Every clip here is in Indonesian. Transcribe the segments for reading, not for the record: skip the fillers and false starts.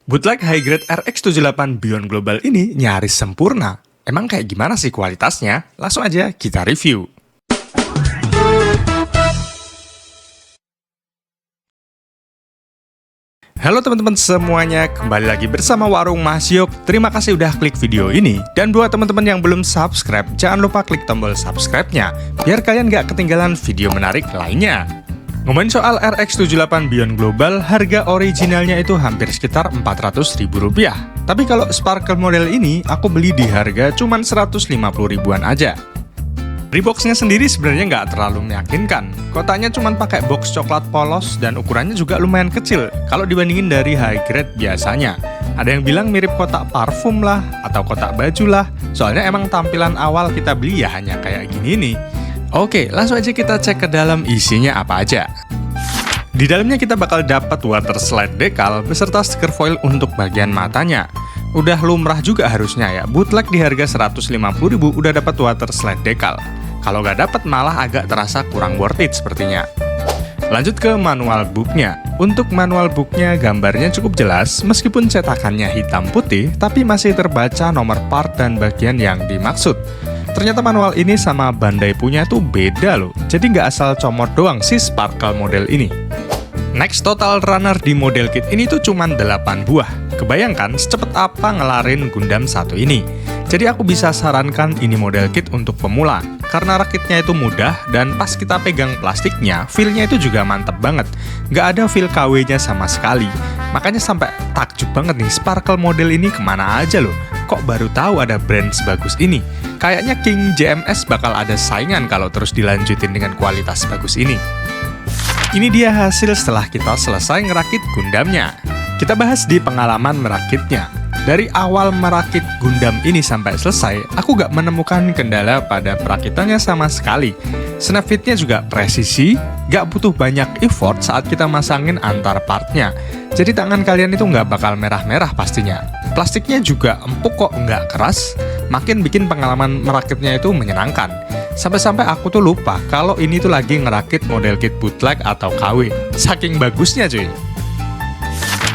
Bootleg high grade RX78 Beyond Global ini nyaris sempurna. Emang kayak gimana sih kualitasnya? Langsung aja kita review. Halo teman-teman semuanya, kembali lagi bersama Warung Mas Yok. Terima kasih udah klik video ini. Dan buat teman-teman yang belum subscribe, jangan lupa klik tombol subscribe-nya, biar kalian gak ketinggalan video menarik lainnya. Ngomongin soal RX78 Beyond Global, harga originalnya itu hampir sekitar Rp400.000. Tapi kalau Sparkle model ini, aku beli di harga cuman 150 ribuan aja. Reboxnya sendiri sebenarnya nggak terlalu meyakinkan. Kotaknya cuman pakai box coklat polos dan ukurannya juga lumayan kecil kalau dibandingin dari high grade biasanya. Ada yang bilang mirip kotak parfum lah, atau kotak baju lah. Soalnya emang tampilan awal kita beli ya hanya kayak gini nih. Oke, langsung aja kita cek ke dalam isinya apa aja. Di dalamnya kita bakal dapat water slide decal beserta stiker foil untuk bagian matanya. Udah lumrah juga harusnya ya, bootleg di harga 150.000 udah dapat water slide decal. Kalau nggak dapat malah agak terasa kurang worth it sepertinya. Lanjut ke manual booknya. Untuk manual booknya gambarnya cukup jelas, meskipun cetakannya hitam putih, tapi masih terbaca nomor part dan bagian yang dimaksud. Ternyata manual ini sama Bandai punya tuh beda loh, jadi nggak asal comot doang si Sparkle model ini. Next, total runner di model kit ini tuh cuma 8 buah. Kebayangkan secepat apa ngelarin Gundam 1 ini. Jadi aku bisa sarankan ini model kit untuk pemula, karena rakitnya itu mudah dan pas kita pegang plastiknya, feel-nya itu juga mantep banget. Nggak ada feel KW-nya sama sekali. Makanya sampai takjub banget nih, Sparkle model ini kemana aja loh. Kok baru tahu ada brand sebagus ini? Kayaknya King JMS bakal ada saingan kalau terus dilanjutin dengan kualitas bagus ini. Ini dia hasil setelah kita selesai ngerakit Gundamnya. Kita bahas di pengalaman merakitnya. Dari awal merakit Gundam ini sampai selesai, aku gak menemukan kendala pada perakitannya sama sekali. Snap fitnya juga presisi, gak butuh banyak effort saat kita masangin antar partnya. Jadi tangan kalian itu gak bakal merah-merah pastinya. Plastiknya juga empuk kok, gak keras. Makin bikin pengalaman merakitnya itu menyenangkan. Sampai-sampai aku tuh lupa kalau ini tuh lagi ngerakit model kit bootleg atau KW. Saking bagusnya cuy.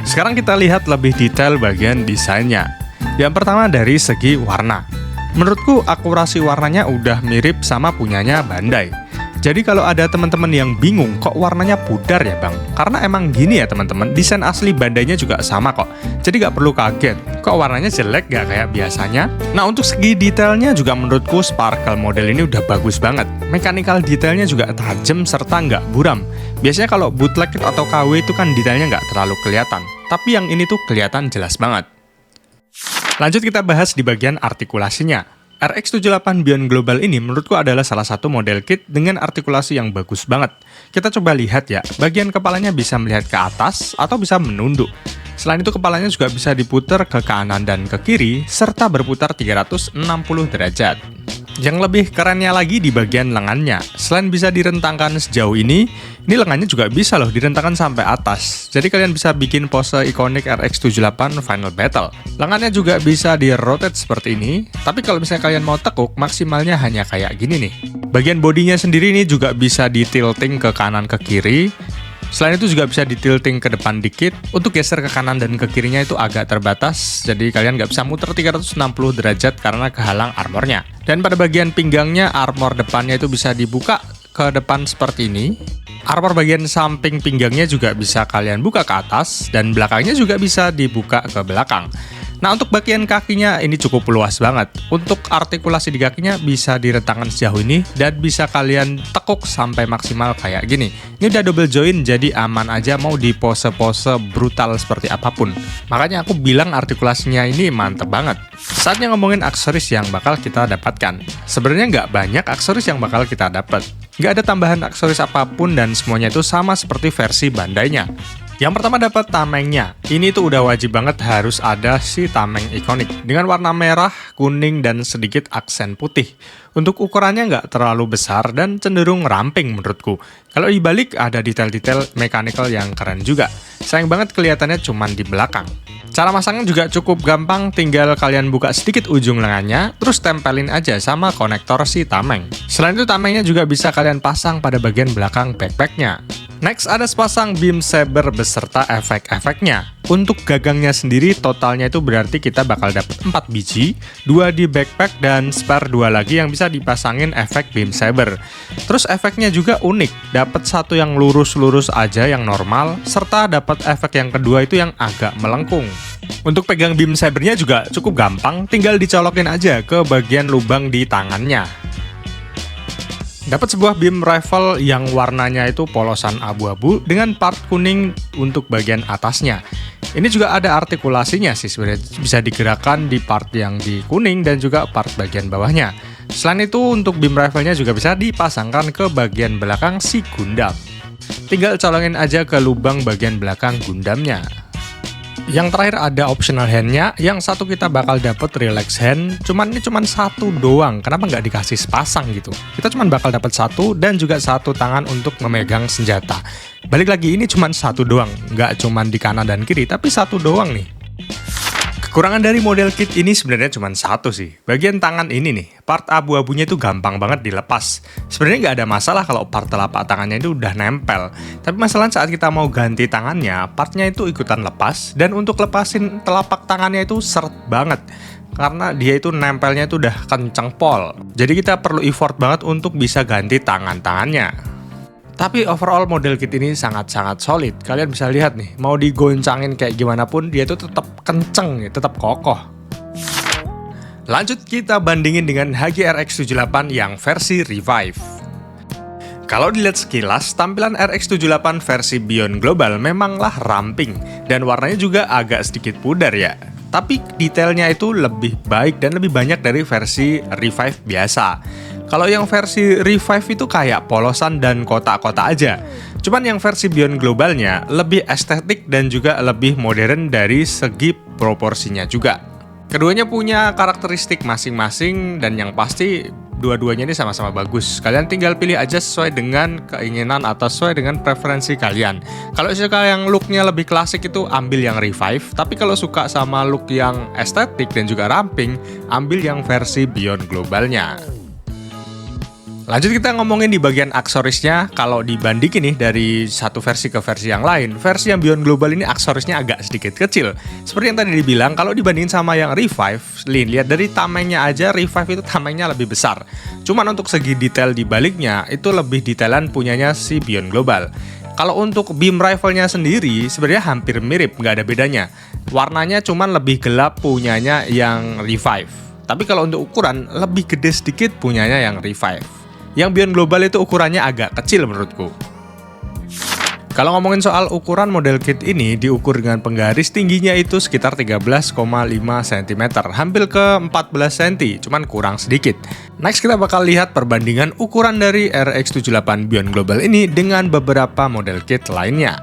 Sekarang kita lihat lebih detail bagian desainnya. Yang pertama dari segi warna. Menurutku akurasi warnanya udah mirip sama punyanya Bandai. Jadi kalau ada teman-teman yang bingung kok warnanya pudar ya bang, karena emang gini ya teman-teman, desain asli Bandainya juga sama kok. Jadi gak perlu kaget, kok warnanya jelek gak kayak biasanya. Nah untuk segi detailnya juga menurutku Sparkle model ini udah bagus banget. Mechanical detailnya juga tajam serta nggak buram. Biasanya kalau bootleg atau KW itu kan detailnya nggak terlalu kelihatan, tapi yang ini tuh kelihatan jelas banget. Lanjut kita bahas di bagian artikulasinya. RX78 Beyond Global ini menurutku adalah salah satu model kit dengan artikulasi yang bagus banget. Kita coba lihat ya, bagian kepalanya bisa melihat ke atas atau bisa menunduk. Selain itu kepalanya juga bisa diputar ke kanan dan ke kiri, serta berputar 360 derajat. Yang lebih kerennya lagi di bagian lengannya. Selain bisa direntangkan sejauh ini lengannya juga bisa loh direntangkan sampai atas. Jadi kalian bisa bikin pose ikonik RX78 Final Battle. Lengannya juga bisa di-rotate seperti ini, tapi kalau misalnya kalian mau tekuk, maksimalnya hanya kayak gini nih. Bagian bodinya sendiri ini juga bisa di-tilting ke kanan ke kiri. Selain itu juga bisa di-tilting ke depan dikit. Untuk geser ke kanan dan ke kirinya itu agak terbatas, jadi kalian nggak bisa muter 360 derajat karena kehalang armornya. Dan pada bagian pinggangnya, armor depannya itu bisa dibuka ke depan seperti ini. Armor bagian samping pinggangnya juga bisa kalian buka ke atas, dan belakangnya juga bisa dibuka ke belakang. Nah untuk bagian kakinya ini cukup luas banget. Untuk artikulasi di kakinya bisa direntangkan sejauh ini dan bisa kalian tekuk sampai maksimal kayak gini. Ini udah double join jadi aman aja mau di pose-pose brutal seperti apapun. Makanya aku bilang artikulasinya ini mantep banget. Saatnya ngomongin aksesoris yang bakal kita dapatkan. Sebenarnya nggak banyak aksesoris yang bakal kita dapat. Nggak ada tambahan aksesoris apapun dan semuanya itu sama seperti versi Bandainya. Yang pertama dapat tamengnya. Ini tuh udah wajib banget harus ada si tameng ikonik dengan warna merah, kuning, dan sedikit aksen putih. Untuk ukurannya nggak terlalu besar dan cenderung ramping menurutku. Kalau dibalik ada detail-detail mechanical yang keren juga. Sayang banget kelihatannya cuman di belakang. Cara masangnya juga cukup gampang, tinggal kalian buka sedikit ujung lengannya, terus tempelin aja sama konektor si tameng. Selain itu tamengnya juga bisa kalian pasang pada bagian belakang backpacknya. Next ada sepasang beam saber beserta efek-efeknya. Untuk gagangnya sendiri totalnya itu berarti kita bakal dapat 4 biji, 2 di backpack dan spare 2 lagi yang bisa dipasangin efek beam saber. Terus efeknya juga unik, dapat satu yang lurus-lurus aja yang normal, serta dapat efek yang kedua itu yang agak melengkung. Untuk pegang beam sabernya juga cukup gampang, tinggal dicolokin aja ke bagian lubang di tangannya. Dapat sebuah beam rifle yang warnanya itu polosan abu-abu dengan part kuning untuk bagian atasnya. Ini juga ada artikulasinya sih sebenarnya, bisa digerakkan di part yang di kuning dan juga part bagian bawahnya. Selain itu untuk beam rifle-nya juga bisa dipasangkan ke bagian belakang si Gundam. Tinggal colongin aja ke lubang bagian belakang Gundamnya. Yang terakhir ada optional hand-nya, yang satu kita bakal dapet relax hand, ini cuman satu doang, kenapa nggak dikasih sepasang gitu? Kita cuman bakal dapat satu dan juga satu tangan untuk memegang senjata. Balik lagi, ini cuman satu doang, nggak cuman di kanan dan kiri, tapi satu doang nih. Kekurangan dari model kit ini sebenarnya cuma satu sih. Bagian tangan ini nih, part abu-abunya itu gampang banget dilepas. Sebenarnya nggak ada masalah kalau part telapak tangannya itu udah nempel. Tapi masalah saat kita mau ganti tangannya, partnya itu ikutan lepas. Dan untuk lepasin telapak tangannya itu seret banget. Karena dia itu nempelnya itu udah kenceng pol. Jadi kita perlu effort banget untuk bisa ganti tangannya. Tapi overall model kit ini sangat-sangat solid. Kalian bisa lihat nih, mau digoncangin kayak gimana pun dia tuh tetap kenceng, tetap kokoh. Lanjut kita bandingin dengan HG-RX78 yang versi Revive. Kalau dilihat sekilas, tampilan RX78 versi Beyond Global memanglah ramping dan warnanya juga agak sedikit pudar ya. Tapi detailnya itu lebih baik dan lebih banyak dari versi Revive biasa. Kalau yang versi Revive itu kayak polosan dan kotak-kotak aja. Cuman yang versi Beyond Globalnya lebih estetik dan juga lebih modern dari segi proporsinya juga. Keduanya punya karakteristik masing-masing dan yang pasti dua-duanya ini sama-sama bagus. Kalian tinggal pilih aja sesuai dengan keinginan atau sesuai dengan preferensi kalian. Kalau suka yang looknya lebih klasik itu ambil yang Revive. Tapi kalau suka sama look yang estetik dan juga ramping, ambil yang versi Beyond Globalnya. Lanjut kita ngomongin di bagian aksesorisnya. Kalau dibandingin nih dari satu versi ke versi yang lain, versi yang Beyond Global ini aksesorisnya agak sedikit kecil. Seperti yang tadi dibilang, kalau dibandingin sama yang Revive, lihat dari tamengnya aja, Revive itu tamengnya lebih besar. Cuman untuk segi detail di baliknya, itu lebih detailan punyanya si Beyond Global. Kalau untuk beam rifle-nya sendiri, sebenarnya hampir mirip, nggak ada bedanya. Warnanya cuman lebih gelap punyanya yang Revive. Tapi kalau untuk ukuran, lebih gede sedikit punyanya yang Revive. Yang Beyond Global itu ukurannya agak kecil menurutku. Kalau ngomongin soal ukuran model kit ini diukur dengan penggaris tingginya itu sekitar 13,5 cm, hampir ke 14 cm, cuman kurang sedikit. Next kita bakal lihat perbandingan ukuran dari RX78 Beyond Global ini dengan beberapa model kit lainnya.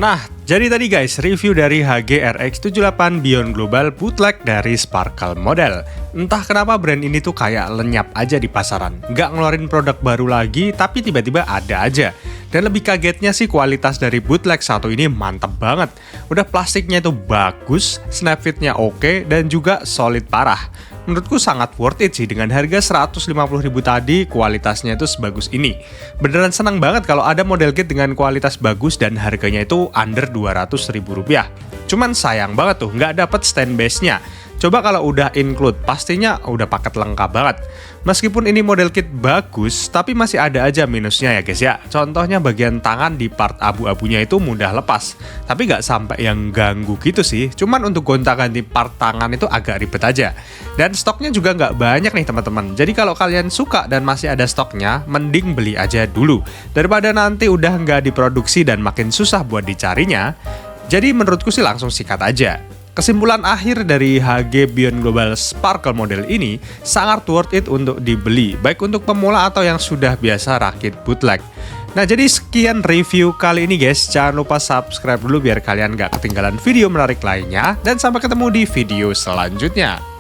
Nah, jadi tadi guys, review dari HG-RX78 Beyond Global bootleg dari Sparkle Model. Entah kenapa brand ini tuh kayak lenyap aja di pasaran. Nggak ngeluarin produk baru lagi, tapi tiba-tiba ada aja. Dan lebih kagetnya sih kualitas dari bootleg satu ini mantap banget. Udah plastiknya itu bagus, snap fitnya oke, dan juga solid parah. Menurutku sangat worth it sih, dengan harga 150.000 tadi kualitasnya itu sebagus ini. Beneran senang banget kalau ada model kit dengan kualitas bagus dan harganya itu under 200.000 rupiah. Cuman sayang banget tuh nggak dapet stand base-nya. Coba kalau udah include, pastinya udah paket lengkap banget. Meskipun ini model kit bagus, tapi masih ada aja minusnya ya guys ya. Contohnya bagian tangan di part abu-abunya itu mudah lepas. Tapi nggak sampai yang ganggu gitu sih. Cuman untuk gonta-ganti part tangan itu agak ribet aja. Dan stoknya juga nggak banyak nih teman-teman. Jadi kalau kalian suka dan masih ada stoknya, mending beli aja dulu. Daripada nanti udah nggak diproduksi dan makin susah buat dicarinya. Jadi menurutku sih langsung sikat aja. Kesimpulan akhir dari HG Beyond Global Sparkle model ini sangat worth it untuk dibeli, baik untuk pemula atau yang sudah biasa rakit bootleg. Nah, jadi sekian review kali ini guys. Jangan lupa subscribe dulu biar kalian gak ketinggalan video menarik lainnya. Dan sampai ketemu di video selanjutnya.